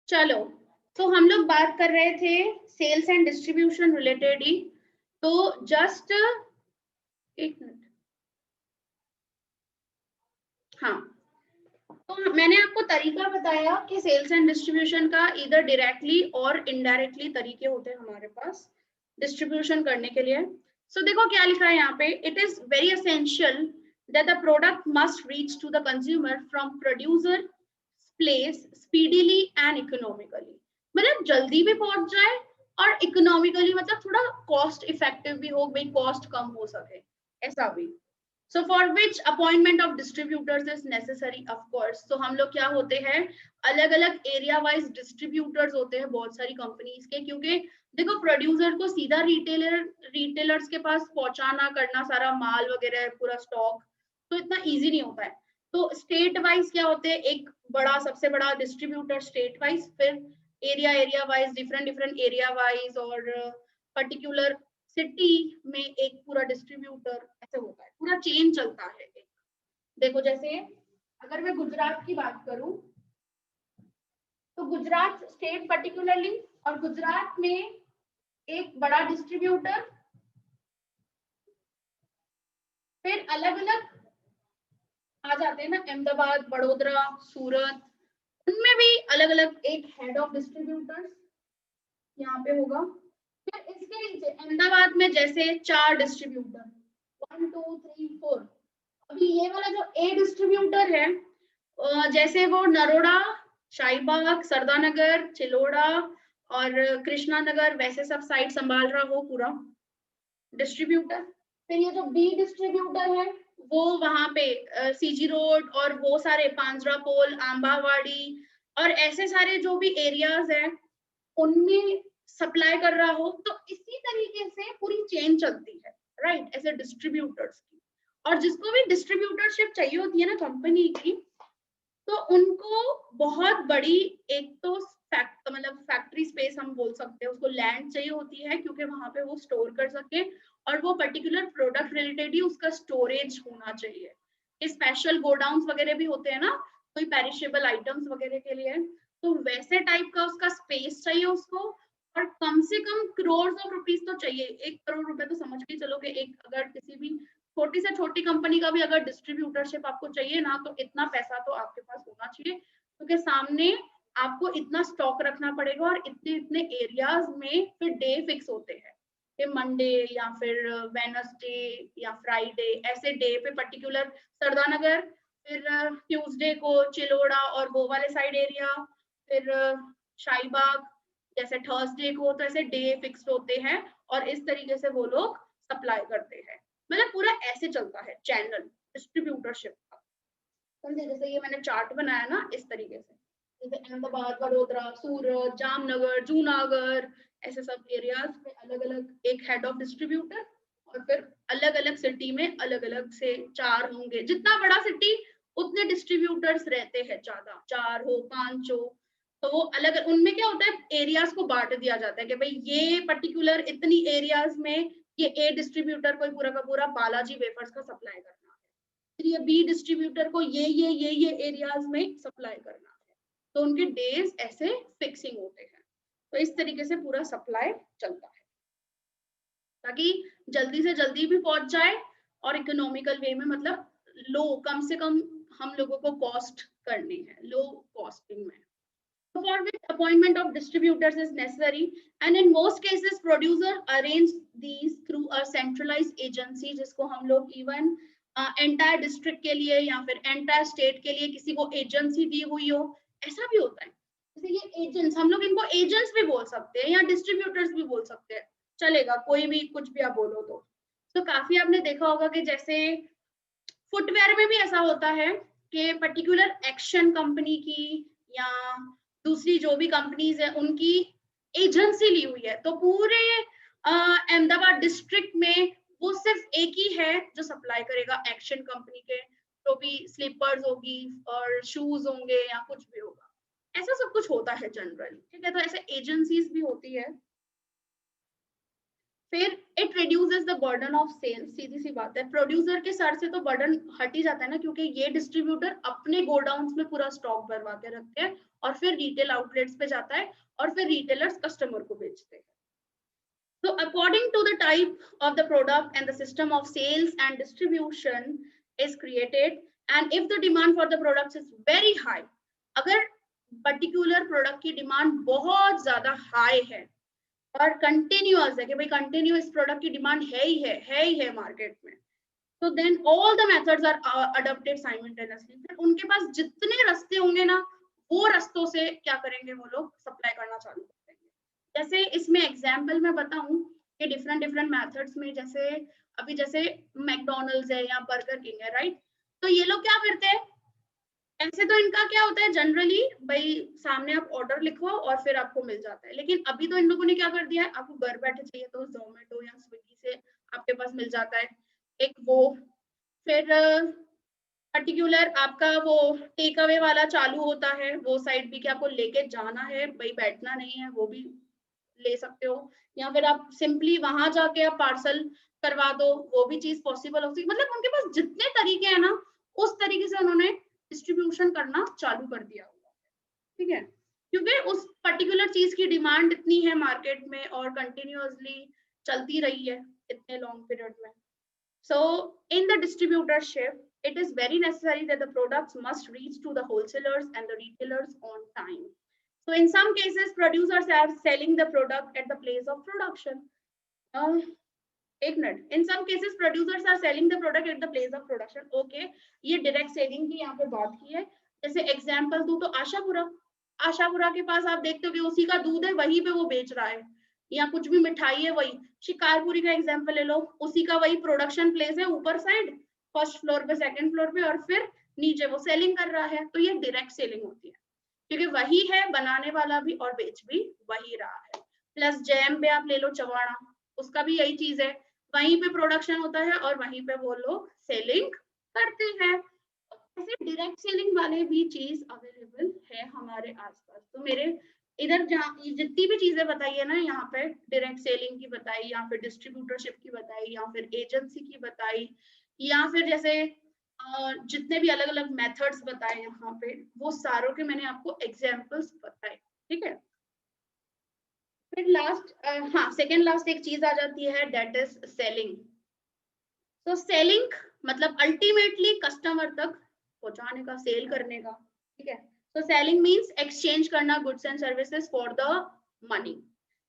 चलो, तो हम लोग बात कर रहे थे सेल्स एंड डिस्ट्रीब्यूशन रिलेटेड ही। तो जस्ट एक मिनट, हाँ, तो मैंने आपको तरीका बताया कि सेल्स एंड डिस्ट्रीब्यूशन का इधर डायरेक्टली और इनडायरेक्टली तरीके होते हैं हमारे पास डिस्ट्रीब्यूशन करने के लिए। सो देखो क्या लिखा है यहाँ पे, it is very essential that the product must reach to the consumer from producer place speedily and economically. मतलब जल्दी भी पहुंच जाए और इकोनॉमिकली मतलब थोड़ा कॉस्ट इफेक्टिव भी हो, भाई कॉस्ट कम हो सके, ऐसा भी। So for which appointment of distributors is necessary, of course. So हम लोग क्या होते हैं, अलग अलग एरिया वाइज डिस्ट्रीब्यूटर्स होते हैं बहुत सारी कंपनीज के, क्योंकि देखो प्रोड्यूसर को सीधा रिटेलर्स के पास पहुंचाना करना सारा माल वगैरह पूरा स्टॉक, तो इतना इजी नहीं होता है। तो स्टेट वाइज क्या होते हैं, एक बड़ा सबसे बड़ा डिस्ट्रीब्यूटर स्टेट वाइज, फिर area area wise different different area wise, और पर्टिकुलर सिटी में एक पूरा डिस्ट्रीब्यूटर, ऐसे होता है, पूरा चेन चलता है एक। देखो जैसे अगर मैं गुजरात की बात करूं, तो गुजरात स्टेट पर्टिकुलरली, और गुजरात में एक बड़ा डिस्ट्रीब्यूटर, फिर अलग अलग आ जाते हैं ना, अहमदाबाद, बड़ोदरा, सूरत, उनमें भी अलग अलग एक हेड ऑफ डिस्ट्रीब्यूटर्स यहाँ पे होगा। फिर इसके नीचे अहमदाबाद में जैसे 4 डिस्ट्रीब्यूटर, 1 2 3 4। अभी ये वाला जो ए डिस्ट्रीब्यूटर है, जैसे वो नरोड़ा, शाहीबाग, सरदानगर, चिलोड़ा और कृष्णा नगर वैसे सब साइड संभाल रहा हो पूरा डिस्ट्रीब्यूटर। फिर ये जो बी डिस्ट्रीब्यूटर है, वो वहां पे सीजी रोड और वो सारे पांजरा पोल, आंबावाड़ी और ऐसे सारे जो भी एरियाज हैं उनमें सप्लाई कर रहा हो। तो इसी तरीके से पूरी चेन चलती है, राइट, ऐसे डिस्ट्रीब्यूटर्स की। और जिसको भी डिस्ट्रीब्यूटरशिप चाहिए होती है ना कंपनी की, तो उनको बहुत बड़ी एक तो मतलब फैक्ट्री स्पेस हम बोल सकते हैं उसको, लैंड चाहिए होती है, क्योंकि वहां पे वो स्टोर कर सके, और वो पर्टिकुलर प्रोडक्ट रिलेटेड ही उसका स्टोरेज होना चाहिए। स्पेशल गोडाउन्स वगैरह भी होते हैं ना, कोई पेरिशेबल आइटम्स वगैरह के लिए, तो वैसे टाइप का उसका स्पेस चाहिए उसको। और कम से कम करोड़ ऑफ रुपीज तो चाहिए, 1 करोड़ रुपए तो समझ के चलो कि एक अगर किसी भी छोटी से छोटी कंपनी का भी अगर डिस्ट्रीब्यूटरशिप आपको चाहिए ना, तो इतना पैसा तो आपके पास होना चाहिए, क्योंकि सामने आपको इतना स्टॉक रखना पड़ेगा और इतने इतने एरियाज में फिर डे फिक्स होते हैं कि मंडे या फिर वेनसडे या फ्राइडे, ऐसे डे पे पर्टिकुलर सरदानगर, फिर ट्यूसडे को चिलोड़ा और वो वाले साइड एरिया, फिर शाहीबाग जैसे थर्सडे को, तो ऐसे डे फिक्स होते हैं और इस तरीके से वो लोग सप्लाई करते हैं। मतलब पूरा ऐसे चलता है चैनल डिस्ट्रीब्यूटरशिप का। समझे, जैसे ये मैंने चार्ट बनाया ना इस तरीके से, जैसे अहमदाबाद, वडोदरा, सूरत, जामनगर, जूनागढ़, ऐसे सब एरियाज में अलग अलग एक हेड ऑफ डिस्ट्रीब्यूटर, और फिर अलग अलग सिटी में अलग अलग से 4 होंगे। जितना बड़ा सिटी उतने डिस्ट्रीब्यूटर्स रहते हैं, ज्यादा 4 हो 5 हो, तो वो अलग, उनमें क्या होता है एरियाज को बांट दिया जाता है कि भाई ये पर्टिकुलर इतनी एरियाज में ये ए डिस्ट्रीब्यूटर को पूरा का पूरा बालाजी वेफर्स का सप्लाई करना है, फिर ये बी डिस्ट्रीब्यूटर को ये एरियाज में सप्लाई करना है। तो उनके डेज ऐसे फिक्सिंग होते हैं, तो इस तरीके से पूरा सप्लाई चलता है, ताकि जल्दी से जल्दी भी पहुंच जाए और इकोनॉमिकल वे में, मतलब लो, कम से कम हम लोगों को कॉस्ट करनी है, लो कॉस्टिंग में। For which appointment of distributors is necessary, and in most cases producer arrange these through a centralized agency, जिसको हम लोग even एंटायर डिस्ट्रिक्ट के लिए या फिर एंटायर स्टेट के लिए किसी को एजेंसी दी हुई हो, ऐसा भी होता है। जैसे ये एजेंट्स, हम लोग इनको एजेंट्स भी बोल सकते हैं या डिस्ट्रीब्यूटर्स भी बोल सकते हैं, चलेगा, कोई भी कुछ भी आप बोलो तो काफी आपने देखा होगा कि जैसे फुटवेयर में भी ऐसा होता है कि पर्टिकुलर एक्शन कंपनी की या दूसरी जो भी कंपनीज है उनकी एजेंसी ली हुई है, तो पूरे अहमदाबाद डिस्ट्रिक्ट में वो सिर्फ एक ही है जो सप्लाई करेगा एक्शन कंपनी के, जो भी स्लीपर्स होगी और शूज होंगे या कुछ भी होगा, ऐसा सब कुछ होता है जनरली, ठीक है। तो ऐसे एजेंसीज भी होती है। फिर it reduces the burden of sales, सीधी सी बात है, प्रोड्यूसर के सर से तो बर्डन हट ही जाता है ना, क्योंकि ये डिस्ट्रीब्यूटर अपने गोडाउन्स में पूरा स्टॉक भरवा के रखते हैं और फिर रिटेल आउटलेट्स पे जाता है और फिर रिटेलर्स कस्टमर को बेचते हैं. So according to the type of the product and the system of sales and distribution is created, and if the demand for the products is very high, अगर particular product की demand बहुत ज़्यादा high है और continuous है कि भाई continuous product की demand है ही है market में, so then all the methods are adopted simultaneously. फिर उनके पास जितने रास्ते होंगे ना, वो रास्तों से क्या करेंगे वो लोग सप्लाई करना चालू कर देंगे. जैसे इसमें एग्जाम्पल मैं बताऊं कि डिफरेंट मेथड्स में, जैसे अभी जैसे मैकडोनल्ड्स है या बर्गर किंग है, राइट. तो ये लोग क्या करते हैं, ऐसे तो इनका क्या होता है जनरली, भाई सामने आप ऑर्डर लिखवाओ और फिर आपको मिल जाता है. लेकिन अभी तो इन लोगों ने क्या कर दिया है, आपको घर बैठे चाहिए तो जोमेटो या स्विगी से आपके पास मिल जाता है. एक वो, फिर पर्टिकुलर आपका वो टेक अवे वाला चालू होता है, वो साइड भी कि आपको लेके जाना है, भाई बैठना नहीं है, वो भी ले सकते हो. या फिर आप सिंपली वहां जाके आप पार्सल करवा दो, वो भी चीज पॉसिबल हो सकती. मतलब उनके पास जितने तरीके हैं ना, उस तरीके से उन्होंने डिस्ट्रीब्यूशन करना चालू कर दिया हुआ है. ठीक है, क्योंकि उस पर्टिकुलर चीज की डिमांड इतनी है मार्केट में और कंटिन्यूअसली चलती रही है इतने लॉन्ग पीरियड में. So in the distributorship, it is very necessary that the products must reach to the wholesalers and the retailers on time. So in some cases, producers are selling the product at the place of production. एक minute, in some cases producers are selling the product at the place of production. Okay, ये direct selling की यहाँ पे बात की है. जैसे example दूं तो आशापुरा के पास आप देखते हो कि उसी का दूध है, वहीं पे वो बेच रहा है. या कुछ भी मिठाई है वही. शिकारपुरी का एग्जाम्पल ले लो, उसी का वही प्रोडक्शन प्लेस है, ऊपर साइड फर्स्ट फ्लोर पे, सेकंड फ्लोर पे, और फिर नीचे वो सेलिंग कर रहा है. तो ये डायरेक्ट सेलिंग होती है क्योंकि वही है, बनाने वाला भी और बेच भी वही रहा है. प्लस जैम पे आप ले लो चवाणा, उसका भी यही चीज है, वहीं पे प्रोडक्शन होता है और वहीं पे वो लोग सेलिंग करते हैं. ऐसे डायरेक्ट सेलिंग वाले भी चीज अवेलेबल है हमारे आसपास. तो मेरे इधर जहाँ जितनी भी चीजें बताई है ना, यहाँ पे डायरेक्ट सेलिंग की बताई, या फिर डिस्ट्रीब्यूटरशिप की बताई, या फिर एजेंसी की बताई, या फिर जैसे जितने भी अलग अलग मेथड्स बताए यहाँ पे, वो सारों के मैंने आपको एग्जाम्पल्स बताए. ठीक है, फिर लास्ट, हाँ सेकेंड लास्ट एक चीज आ जाती है, दैट इज सेलिंग. तो सेलिंग मतलब अल्टीमेटली कस्टमर तक पहुंचाने का, सेल करने का. ठीक है, so selling means exchange करना goods and services for the money.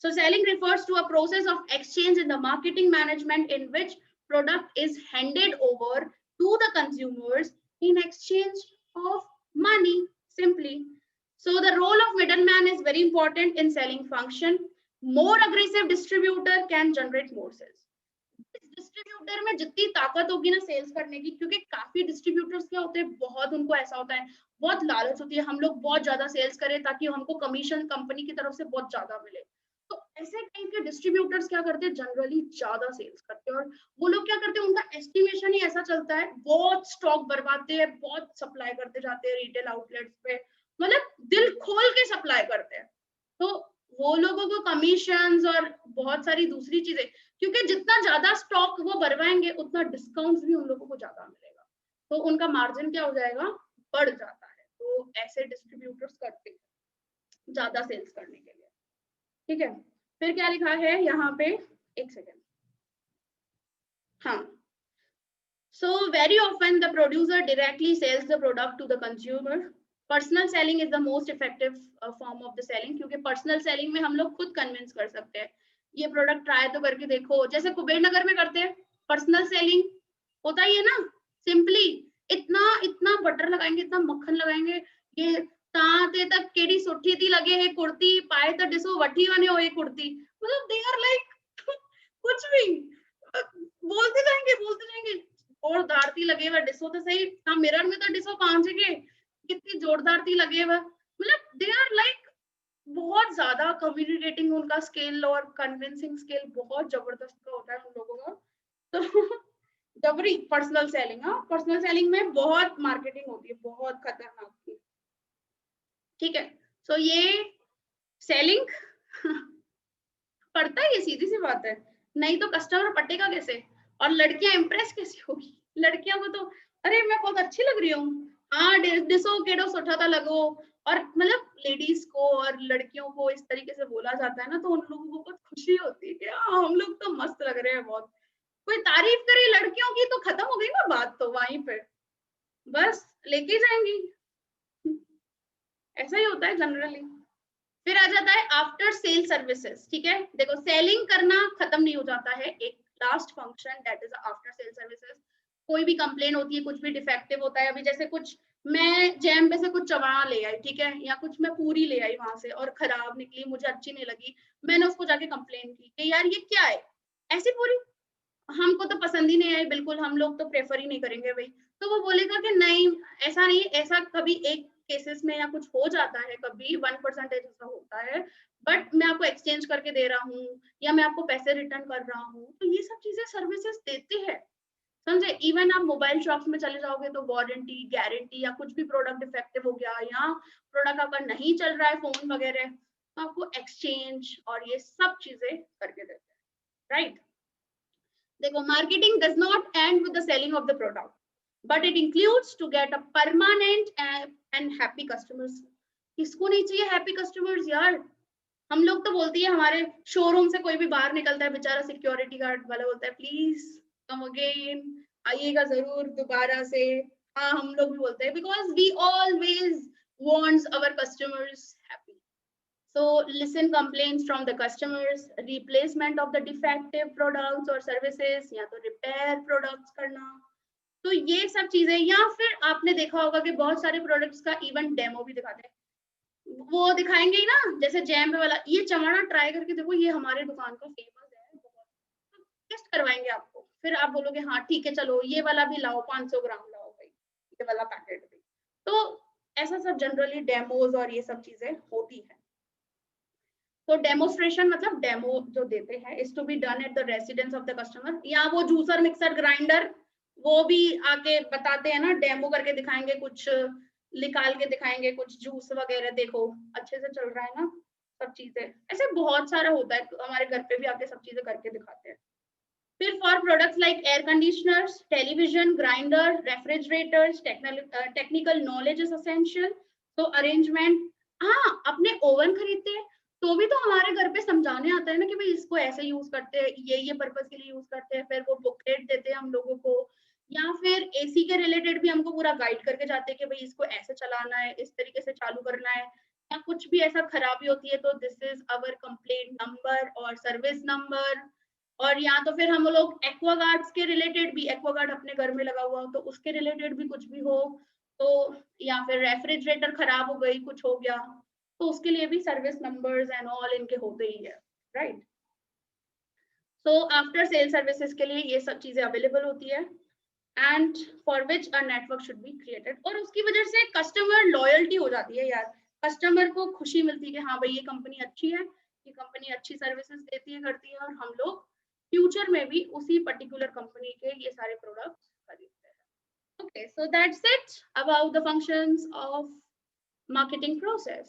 So selling refers to a process of exchange in the marketing management in which product is handed over to the consumers in exchange of money, simply. So the role of middleman is very important in selling function. More aggressive distributor can generate more sales. Distributor में जितनी ताकत होगी ना sales करने की, क्योंकि काफी distributors क्या होते हैं, बहुत उनको ऐसा होता है, बहुत लालच होती है, हम लोग बहुत ज्यादा सेल्स करें ताकि हमको कमीशन कंपनी की तरफ से बहुत ज्यादा मिले. तो ऐसे टाइप के डिस्ट्रीब्यूटर्स क्या करते हैं, जनरली ज्यादा सेल्स करते हैं. और वो लोग क्या करते हैं, उनका एस्टिमेशन ही ऐसा चलता है, बहुत स्टॉक भरवाते हैं, बहुत सप्लाई करते जाते हैं रिटेल आउटलेट्स पे, मतलब दिल खोल के सप्लाई करते हैं. तो वो लोगों को कमीशंस और बहुत सारी दूसरी चीजें, क्योंकि जितना ज्यादा स्टॉक वो भरवाएंगे उतना डिस्काउंट्स भी उन लोगों को ज्यादा मिलेगा, तो उनका मार्जिन क्या हो जाएगा, बढ़ जाता है. तो ऐसे डिस्ट्रीब्यूटर्स करते हैं ज्यादा सेल्स करने के लिए. ठीक है, फिर क्या लिखा है यहाँ पे, एक सेकेंड. हाँ, so very often the producer directly sells the product to the consumer. Personal selling is the most effective form of the selling, क्योंकि पर्सनल सेलिंग में हम लोग खुद कन्विंस कर सकते हैं, ये प्रोडक्ट ट्राई तो करके देखो, जैसे कुबेर नगर में करते हैं पर्सनल सेलिंग, होता ही है ना. सिंपली इतना इतना बटर लगाएंगे, इतना मक्खन लगाएंगे, ये ताते तक केड़ी सुठी थी लगे है कुर्ती, पाए तो डिसो वठी वने हो ये कुर्ती, मतलब दे आर लाइक कुछ भी बोलते जाएंगे और दारती लगे हुए डिसो तो सही, हाँ मिरर में तो डिसो पहुंच गए, कितनी जोरदार थी लगे हुए, मतलब दे आर लाइक बहुत ज्यादा कम्युनिकेटिंग, उनका स्किल और कन्विंसिंग स्किल बहुत जबरदस्त का होता है उन लोगों का. तो जबरी पर्सनल सेलिंग, हाँ पर्सनल सेलिंग में बहुत मार्केटिंग होती है, बहुत खतरनाक की. ठीक है, सो ये सेलिंग पड़ता है, ये सीधी सी बात है, नहीं तो कस्टमर पटेगा कैसे, और लड़कियां इंप्रेस कैसे होगी, लड़कियों को तो अरे मैं बहुत अच्छी लग रही हूँ, हाँ डिसो केडो सुठा था लगो, और मतलब लेडीज को और लड़कियों को इस तरीके से बोला जाता है ना, तो उन लोगों को बहुत खुशी होती है कि हाँ हम लोग तो मस्त लग रहे हैं बहुत। कोई तारीफ करे लड़कियों की तो खत्म हो गई ना बात, तो वहीं पे बस लेके जाएंगी। ऐसा ही होता है जनरली। फिर आ जाता है आफ्टर सेल सर्विसेज। ठीक है, देखो सेलिंग करना खत्म नहीं हो जाता है, एक last function that is after sale services. कोई भी कंप्लेन होती है, कुछ भी डिफेक्टिव होता है, अभी जैसे कुछ मैं जैम पे से कुछ चवाना ले आई, ठीक है, या कुछ मैं पूरी ले आई वहां से और खराब निकली, मुझे अच्छी नहीं लगी, मैंने उसको जाके कंप्लेन की कि यार ये क्या है, ऐसी पूरी हमको तो पसंद ही नहीं आई बिल्कुल, हम लोग तो प्रेफर ही नहीं करेंगे भाई। तो वो बोलेगा कि नहीं ऐसा नहीं, ऐसा कभी एक केसेस में या कुछ हो जाता है, कभी 1% ऐसा होता है, बट मैं आपको एक्सचेंज करके दे रहा हूँ या मैं आपको पैसे रिटर्न कर रहा हूँ, तो ये सब चीजें सर्विसेज देते हैं, समझे। इवन आप मोबाइल शॉप्स में चले जाओगे तो वारंटी गारंटी या कुछ भी प्रोडक्ट डिफेक्टिव हो गया या प्रोडक्ट आपका नहीं चल रहा है फोन वगैरह, तो आपको एक्सचेंज और ये सब चीजें करके देते हैं, राइट। देखो marketing does not end with the selling of the product, but it includes to get a permanent and happy customers. किसको नहीं चाहिए हैप्पी कस्टमर्स यार। हम लोग तो बोलती है, हमारे शोरूम से कोई भी बाहर निकलता है बेचारा सिक्योरिटी गार्ड वाला बोलता है प्लीज कम अगेन, आइएगा जरूर दोबारा से। हाँ हम लोग भी बोलते हैं because we always wants our customers happy. So listen complaints from the customers, replacement of the defective products or services, या तो repair products करना, तो ये सब चीजें। या फिर आपने देखा होगा कि बहुत सारे प्रोडक्ट्स का इवन डेमो भी दिखाते हैं, वो दिखाएंगे ही ना, जैसे जैम वाला, ये चमाना ट्राई करके देखो, ये हमारे दुकान का फेमस है बहुत, टेस्ट करवाएंगे आपको, फिर आप बोलोगे हाँ ठीक है चलो ये वाला भी लाओ, 500 ग्राम लाओ भाई, ये वाला पैकेट भी। तो ऐसा सब जनरली डेमोज और ये सब चीजें होती है। तो डेमोस्ट्रेशन मतलब डेमो जो देते हैं is to be done at the residence of the customer, या वो जूसर मिक्सर ग्राइंडर वो भी आके बताते हैं ना, डेमो करके दिखाएंगे, कुछ निकाल के दिखाएंगे, कुछ जूस वगैरह देखो अच्छे से चल रहा है ना, सब चीजें ऐसे बहुत सारा होता है, हमारे घर पे भी आके सब चीजें करके दिखाते हैं। फिर for products like air conditioners, television, grinder, refrigerators, technical knowledge is essential. तो अरेंजमेंट, हाँ अपने ओवन खरीदते हैं तो भी तो हमारे घर पे समझाने आता है ना कि भाई इसको ऐसे यूज करते हैं, ये पर्पस के लिए यूज करते हैं, फिर वो बुकलेट देते हैं हम लोगों को, या फिर एसी के रिलेटेड भी हमको पूरा गाइड करके जाते हैं कि भाई इसको ऐसे चलाना है, इस तरीके से चालू करना है, या कुछ भी ऐसा खराबी होती है तो this is our complaint number और सर्विस नंबर। और या तो फिर हम लोग एक्वागार्ड्स के रिलेटेड भी, एक्वागार्ड अपने घर में लगा हुआ हो तो उसके रिलेटेड भी कुछ भी हो, तो या फिर रेफ्रिजरेटर खराब हो गई, कुछ हो गया, तो उसके लिए भी सर्विस नंबर्स एंड ऑल इनके होते ही है, right. So after sale services के लिए ये सब चीजें अवेलेबल होती है, and for which a network should be created, और उसकी वजह से कस्टमर लॉयल्टी हो जाती है यार, कस्टमर को खुशी मिलती है कि हाँ भाई ये कंपनी अच्छी है, ये कंपनी अच्छी सर्विसेज देती है करती है, और हम लोग फ्यूचर में भी उसी पर्टिकुलर कंपनी के ये सारे प्रोडक्ट्स खरीदते हैं। Okay, so that's it about the functions of marketing process.